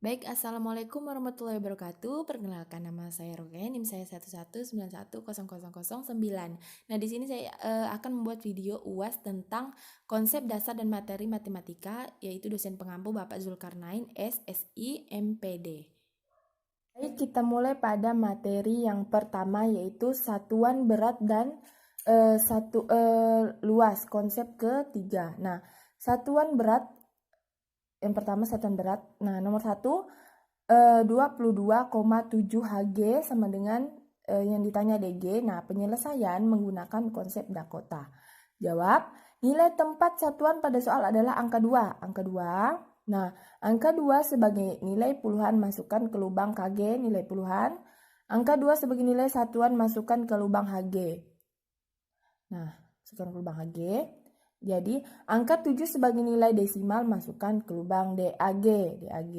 Baik, Assalamualaikum warahmatullahi wabarakatuh. Perkenalkan nama saya Roge, NIM saya 119100009. Nah, di sini saya akan membuat video UAS tentang konsep dasar dan materi matematika, yaitu dosen pengampu Bapak Zulkarnain, SSI, MPD. Baik, kita mulai pada materi yang pertama, yaitu satuan berat dan luas, konsep ketiga. Nah, satuan berat yang pertama satuan berat. Nah, nomor 1 22,7 Hg sama dengan yang ditanya DG. Nah, penyelesaian menggunakan konsep Dakota. Jawab, nilai tempat satuan pada soal adalah angka 2. Angka 2. Nah, angka 2 sebagai nilai puluhan masukkan ke lubang KG nilai puluhan. Angka 2 sebagai nilai satuan masukkan ke lubang HG. Nah, masukkan ke lubang HG. Jadi, angka 7 sebagai nilai desimal masukkan ke lubang DAG. DAG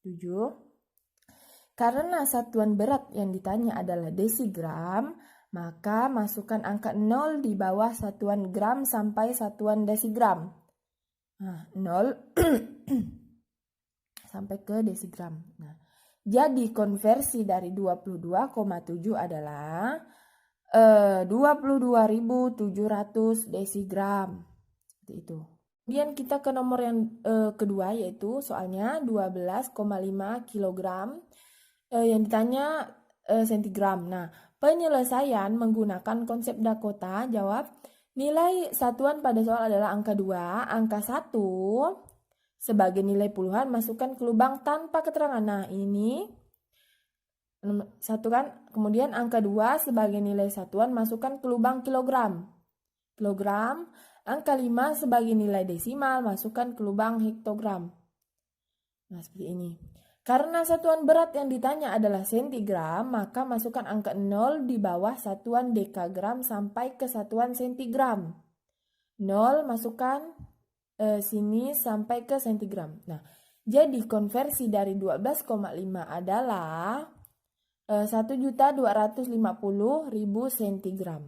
7. Karena satuan berat yang ditanya adalah desigram, maka masukkan angka 0 di bawah satuan gram sampai satuan desigram. Nah, 0 sampai ke desigram. Nah, jadi konversi dari 22,7 adalah 22.700 desigram. Seperti itu. Kemudian kita ke nomor yang kedua, yaitu soalnya 12,5 kg yang ditanya sentigram. Nah, penyelesaian menggunakan konsep Dakota. Jawab, nilai satuan pada soal adalah angka 2, angka 1 sebagai nilai puluhan masukkan ke lubang tanpa keterangan. Nah, ini satu kan. Kemudian angka 2 sebagai nilai satuan masukkan ke lubang kilogram. Kilogram. Angka 5 sebagai nilai desimal masukkan ke lubang hektogram. Nah, seperti ini. Karena satuan berat yang ditanya adalah sentigram, maka masukkan angka 0 di bawah satuan dekagram sampai ke satuan sentigram. 0 masukkan sini sampai ke sentigram. Nah, jadi konversi dari 12,5 adalah 1.250.000 sentigram.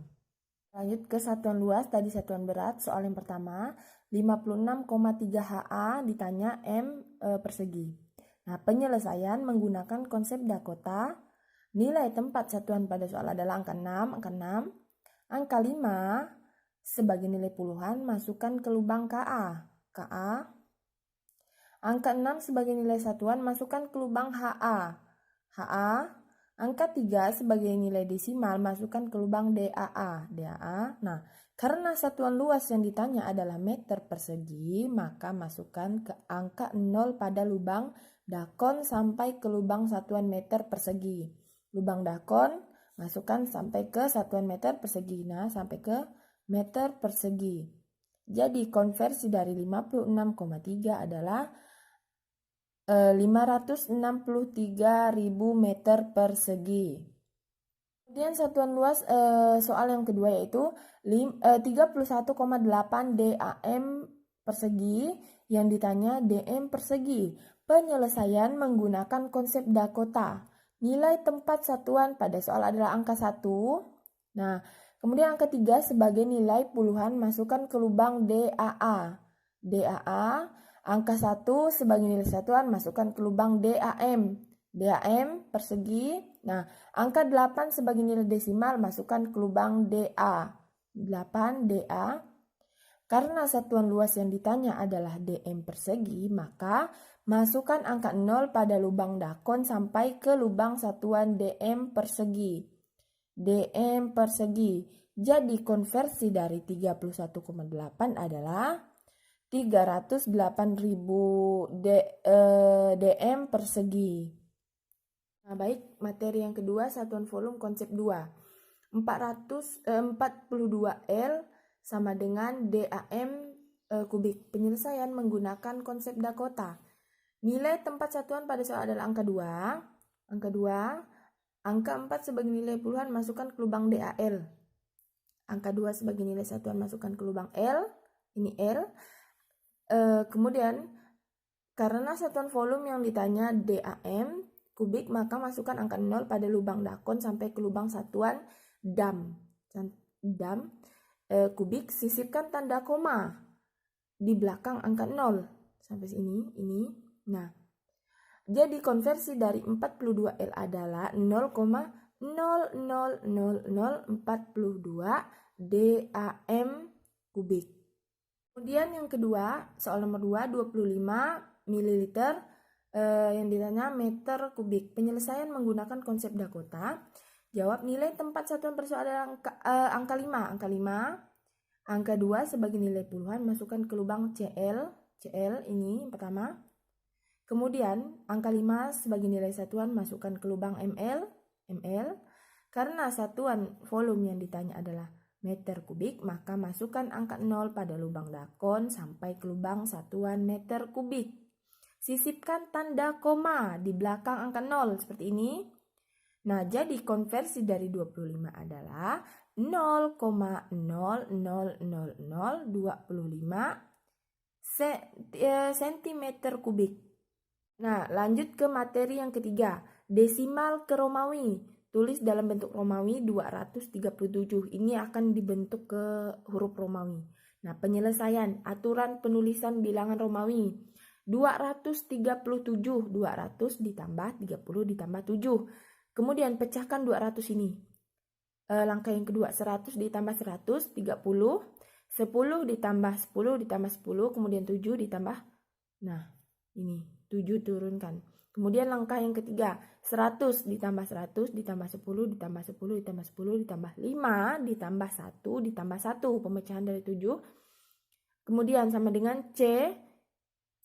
Lanjut ke satuan luas, tadi satuan berat. Soal yang pertama, 56,3 HA ditanya M persegi. Nah, penyelesaian menggunakan konsep Dakota. Nilai tempat satuan pada soal adalah angka 6, angka 6. Angka 5 sebagai nilai puluhan masukkan ke lubang KA. KA. Angka 6 sebagai nilai satuan masukkan ke lubang HA. HA. Angka 3 sebagai nilai desimal masukkan ke lubang DAA. DAA. Nah, karena satuan luas yang ditanya adalah meter persegi, maka masukkan ke angka 0 pada lubang dakon sampai ke lubang satuan meter persegi. Lubang dakon masukkan sampai ke satuan meter persegi. Nah, sampai ke meter persegi. Jadi konversi dari 56,3 adalah 563.000 meter persegi. Kemudian satuan luas soal yang kedua yaitu 31,8 DAM persegi yang ditanya DM persegi. Penyelesaian menggunakan konsep Dakota. Nilai tempat satuan pada soal adalah angka 1. Nah, kemudian angka 3 sebagai nilai puluhan masukkan ke lubang DAA. DAA. Angka 1 sebagai nilai satuan masukkan ke lubang DAM. DAM persegi. Nah, angka 8 sebagai nilai desimal masukkan ke lubang DA. 8 DA. Karena satuan luas yang ditanya adalah DM persegi, maka masukkan angka 0 pada lubang dakon sampai ke lubang satuan DM persegi. DM persegi. Jadi konversi dari 31,8 adalah 308.000 DM persegi. Nah, baik, materi yang kedua, satuan volume konsep 2. 42 L sama dengan DAM kubik. Penyelesaian menggunakan konsep Dakota. Nilai tempat satuan pada soal adalah angka 2. Angka 2. Angka 4 sebagai nilai puluhan masukkan ke lubang DAL. Angka 2 sebagai nilai satuan masukkan ke lubang L. Ini L. Kemudian, karena satuan volume yang ditanya DAM kubik, maka masukkan angka 0 pada lubang dakon sampai ke lubang satuan dam. Dam kubik, sisipkan tanda koma di belakang angka 0 sampai sini. Ini. Nah, Jadi konversi dari 42L adalah 0,0000042 DAM kubik. Kemudian yang kedua, soal nomor 2, 25 ml yang ditanya meter kubik. Penyelesaian menggunakan konsep Dakota. Jawab nilai tempat satuan persoalan angka 5. Angka 2 sebagai nilai puluhan, masukkan ke lubang CL ini yang pertama. Kemudian angka 5 sebagai nilai satuan, masukkan ke lubang ML. Karena satuan volume yang ditanya adalah meter kubik, maka masukkan angka 0 pada lubang dakon sampai ke lubang satuan meter kubik. Sisipkan tanda koma di belakang angka 0 seperti ini. Nah, jadi konversi dari 25 adalah 0,0000025 cm kubik. Nah, lanjut ke materi yang ketiga, desimal ke Romawi. Tulis dalam bentuk Romawi 237. Ini akan dibentuk ke huruf Romawi. Nah, penyelesaian aturan penulisan bilangan Romawi. 237, 200 ditambah 30 ditambah 7. Kemudian pecahkan 200 ini. Langkah yang kedua, 100 ditambah 100, 30. 10 ditambah 10 ditambah 10, kemudian 7 ditambah, nah ini 7 turunkan. Kemudian langkah yang ketiga, 100 ditambah 100 ditambah 10 ditambah 10 ditambah 10 ditambah 5 ditambah 1 ditambah 1, pemecahan dari 7. Kemudian sama dengan C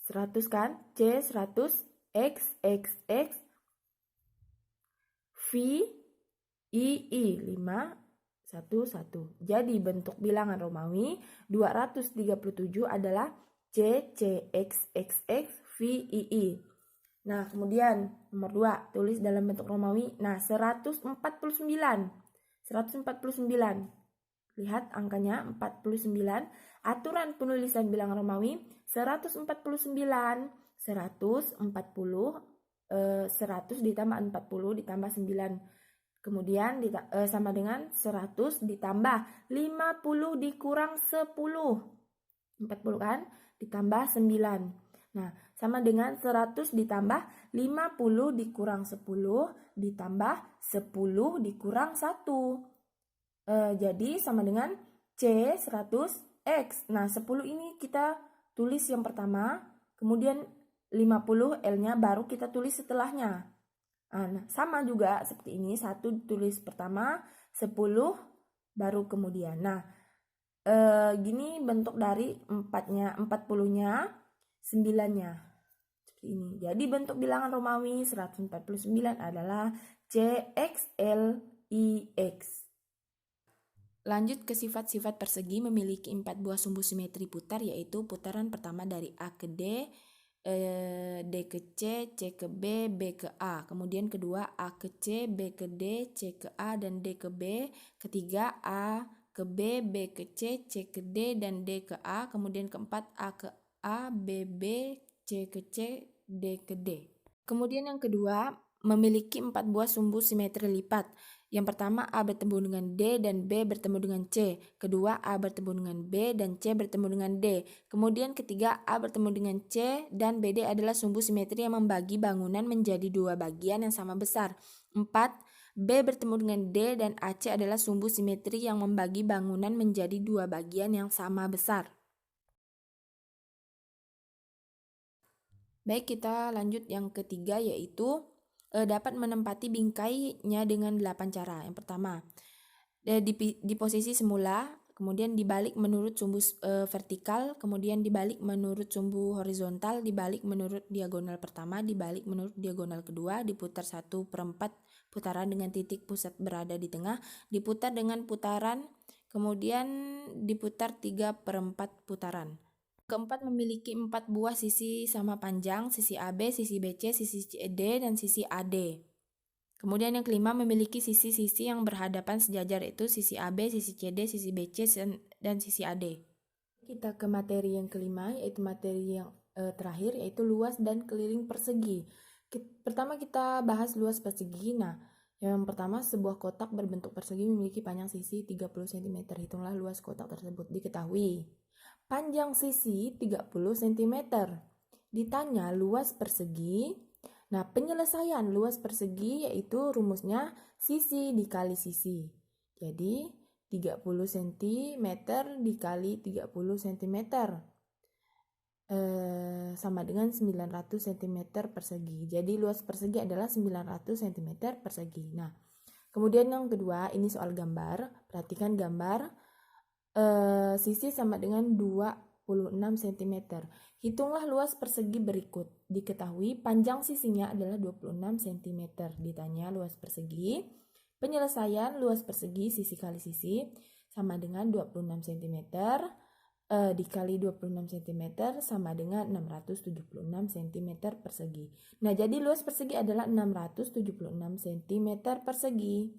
100 kan, C 100 X V I 5 1. Jadi bentuk bilangan Romawi 237 adalah CCXXX VII. Nah, kemudian nomor 2, tulis dalam bentuk Romawi. Nah, 149. Lihat angkanya 49. Aturan penulisan bilangan Romawi 149. 100 ditambah 40 ditambah 9. Kemudian sama dengan 100 ditambah 50 dikurang 10. 40 kan? Ditambah 9. Nah, sama dengan 100 ditambah 50 dikurang 10 ditambah 10 dikurang 1. Jadi sama dengan C 100X. Nah, 10 ini kita tulis yang pertama, kemudian 50 L-nya baru kita tulis setelahnya. Nah, sama juga seperti ini, 1 tulis pertama, 10 baru kemudian. Nah, gini bentuk dari 40-nya, 9-nya. Seperti ini. Jadi bentuk bilangan Romawi 149 adalah CXLIX. Lanjut ke sifat-sifat persegi memiliki 4 buah sumbu simetri putar, yaitu putaran pertama dari A ke D, D ke C, C ke B, B ke A. Kemudian kedua A ke C, B ke D, C ke A, dan D ke B. Ketiga A ke B, B ke C, C ke D, dan D ke A. Kemudian keempat A ke A, B, C ke C, D ke D. Kemudian yang kedua, memiliki 4 buah sumbu simetri lipat. Yang pertama, A bertemu dengan D dan B bertemu dengan C. Kedua, A bertemu dengan B dan C bertemu dengan D. Kemudian ketiga, A bertemu dengan C dan BD adalah sumbu simetri yang membagi bangunan menjadi 2 bagian yang sama besar. 4. B bertemu dengan D dan AC adalah sumbu simetri yang membagi bangunan menjadi 2 bagian yang sama besar. Baik, kita lanjut yang ketiga, yaitu dapat menempati bingkainya dengan 8 cara. Yang pertama, di posisi semula, kemudian dibalik menurut sumbu vertikal, kemudian dibalik menurut sumbu horizontal, dibalik menurut diagonal pertama, dibalik menurut diagonal kedua, diputar 1/4 putaran dengan titik pusat berada di tengah, diputar dengan putaran, kemudian diputar 3/4 putaran. Keempat, memiliki 4 buah sisi sama panjang, sisi AB, sisi BC, sisi CD, dan sisi AD. Kemudian yang kelima, memiliki sisi-sisi yang berhadapan sejajar, yaitu sisi AB, sisi CD, sisi BC, dan sisi AD. Kita ke materi yang kelima, yaitu materi yang terakhir, yaitu luas dan keliling persegi. Pertama kita bahas luas persegi. Nah, yang pertama, sebuah kotak berbentuk persegi memiliki panjang sisi 30 cm. Hitunglah luas kotak tersebut. Diketahui panjang sisi 30 cm. Ditanya luas persegi, Nah, penyelesaian luas persegi yaitu rumusnya sisi dikali sisi. Jadi, 30 cm dikali 30 cm sama dengan 900 cm persegi. Jadi, luas persegi adalah 900 cm persegi. Nah, kemudian yang kedua, ini soal gambar. Perhatikan gambar. Sisi sama dengan 26 cm. Hitunglah luas persegi berikut. Diketahui panjang sisinya adalah 26 cm. Ditanya luas persegi. Penyelesaian luas persegi sisi kali sisi sama dengan 26 cm dikali 26 cm sama dengan 676 cm persegi. Nah, jadi luas persegi adalah 676 cm persegi.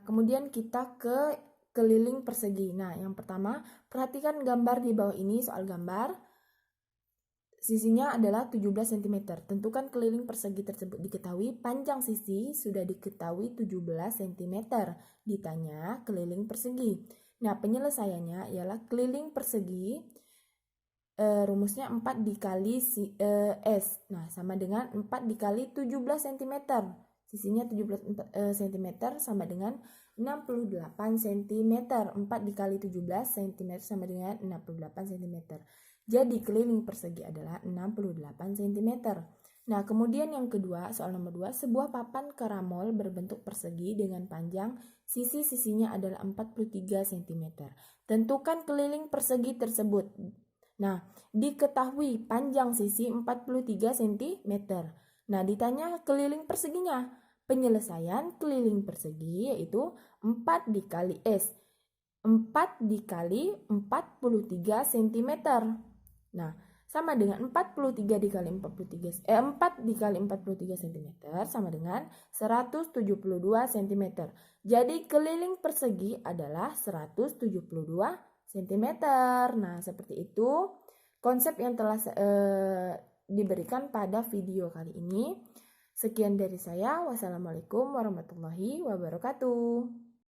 Kemudian kita ke keliling persegi. Nah, yang pertama, perhatikan gambar di bawah ini, soal gambar. Sisinya adalah 17 cm. Tentukan keliling persegi tersebut. Diketahui panjang sisi sudah diketahui 17 cm. Ditanya keliling persegi. Nah, penyelesaiannya ialah keliling persegi, rumusnya 4 dikali S. Nah, sama dengan 4 dikali 17 cm. Sisinya 17 cm sama dengan 68 cm. 4 dikali 17 cm sama dengan 68 cm. Jadi keliling persegi adalah 68 cm. Nah, kemudian yang kedua, soal nomor 2, sebuah papan keramol berbentuk persegi dengan panjang sisi-sisinya adalah 43 cm. Tentukan keliling persegi tersebut. Nah, diketahui panjang sisi 43 cm. Nah, ditanya keliling perseginya. Penyelesaian keliling persegi yaitu 4 dikali S. 4 dikali 43 cm. Nah, sama dengan 43 dikali 43 4 dikali 43 cm sama dengan 172 cm. Jadi keliling persegi adalah 172 cm. Nah, seperti itu konsep yang telah diberikan pada video kali ini. Sekian dari saya. Wassalamualaikum warahmatullahi wabarakatuh.